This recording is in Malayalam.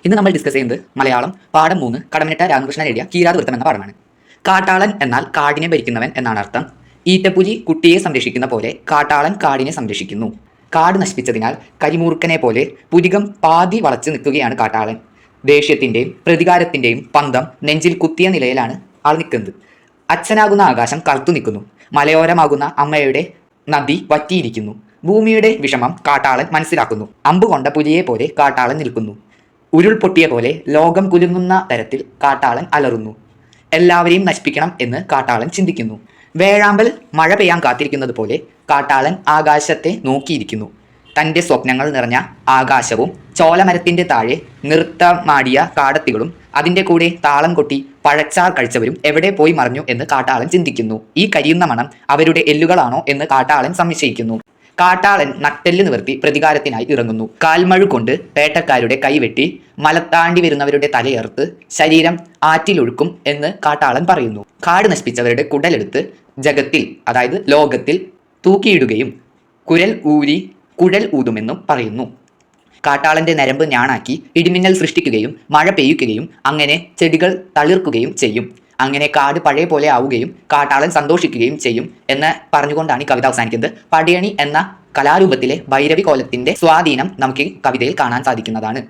ഇന്ന് നമ്മൾ ഡിസ്കസ് ചെയ്യുന്നത് മലയാളം പാഠം 3 കടമനിട്ട രാമകൃഷ്ണൻ എഴുതിയ കീരാതവൃത്തം എന്ന പാഠമാണ്. കാട്ടാളൻ എന്നാൽ കാടിനെ ഭരിക്കുന്നവൻ എന്നാണ് അർത്ഥം. ഈറ്റപ്പുലി കുട്ടിയെ സംരക്ഷിക്കുന്ന പോലെ കാട്ടാളൻ കാടിനെ സംരക്ഷിക്കുന്നു. കാട് നശിപ്പിച്ചതിനാൽ കരിമൂർക്കനെ പോലെ പുരികം പാതി വളച്ചു നിൽക്കുകയാണ് കാട്ടാളൻ. ദേഷ്യത്തിന്റെയും പ്രതികാരത്തിന്റെയും പന്തം നെഞ്ചിൽ കുത്തിയ നിലയിലാണ് ആൾ നിൽക്കുന്നത്. അച്ഛനാകുന്ന ആകാശം കറുത്തു നിൽക്കുന്നു. മലയോരമാകുന്ന അമ്മയുടെ നദി വറ്റിയിരിക്കുന്നു. ഭൂമിയുടെ വിഷമം കാട്ടാളൻ മനസ്സിലാക്കുന്നു. അമ്പുകൊണ്ട പുലിയെ പോലെ കാട്ടാളൻ നിൽക്കുന്നു. ഉരുൾപൊട്ടിയ പോലെ ലോകം കുലുങ്ങുന്ന തരത്തിൽ കാട്ടാളൻ അലറുന്നു. എല്ലാവരെയും നശിപ്പിക്കണം എന്ന് കാട്ടാളൻ ചിന്തിക്കുന്നു. വേഴാമ്പൽ മഴ പെയ്യാൻ കാത്തിരിക്കുന്നത് പോലെ കാട്ടാളൻ ആകാശത്തെ നോക്കിയിരിക്കുന്നു. തൻ്റെ സ്വപ്നങ്ങൾ നിറഞ്ഞ ആകാശവും ചോലമരത്തിൻ്റെ താഴെ നൃത്തമാടിയ കാടത്തികളും അതിൻ്റെ കൂടെ താളം കൊട്ടി പഴച്ചാർ കഴിച്ചവരും എവിടെ പോയി മറഞ്ഞു എന്ന് കാട്ടാളൻ ചിന്തിക്കുന്നു. ഈ കരിയുന്ന മണം അവരുടെ എല്ലുകളാണോ എന്ന് കാട്ടാളൻ സംശയിക്കുന്നു. കാട്ടാളൻ നട്ടെല്ല് നിവർത്തി പ്രതികാരത്തിനായി ഇറങ്ങുന്നു. കാൽമഴു കൊണ്ട് വേട്ടക്കാരുടെ കൈവെട്ടി മലത്താണ്ടി വരുന്നവരുടെ തലയറുത്ത് ശരീരം ആറ്റിലൊഴുക്കും എന്ന് കാട്ടാളൻ പറയുന്നു. കാട് നശിപ്പിച്ചവരുടെ കുടലെടുത്ത് ജഗത്തിൽ, അതായത് ലോകത്തിൽ തൂക്കിയിടുകയും കുഴൽ ഊതുമെന്നും പറയുന്നു. കാട്ടാളന്റെ നരമ്പ് ഞാണാക്കി ഇടിമിന്നൽ സൃഷ്ടിക്കുകയും മഴ പെയ്യുകയും അങ്ങനെ ചെടികൾ തളിർക്കുകയും ചെയ്യും. അങ്ങനെ കാട് പഴയ പോലെ ആവുകയും കാട്ടാളൻ സന്തോഷിക്കുകയും ചെയ്യും എന്ന് പറഞ്ഞുകൊണ്ടാണ് ഈ കവിത അവസാനിക്കുന്നത്. പടയണി എന്ന കലാരൂപത്തിലെ ഭൈരവി കോലത്തിന്റെ സ്വാധീനം നമുക്ക് ഈ കവിതയിൽ കാണാൻ സാധിക്കുന്നതാണ്.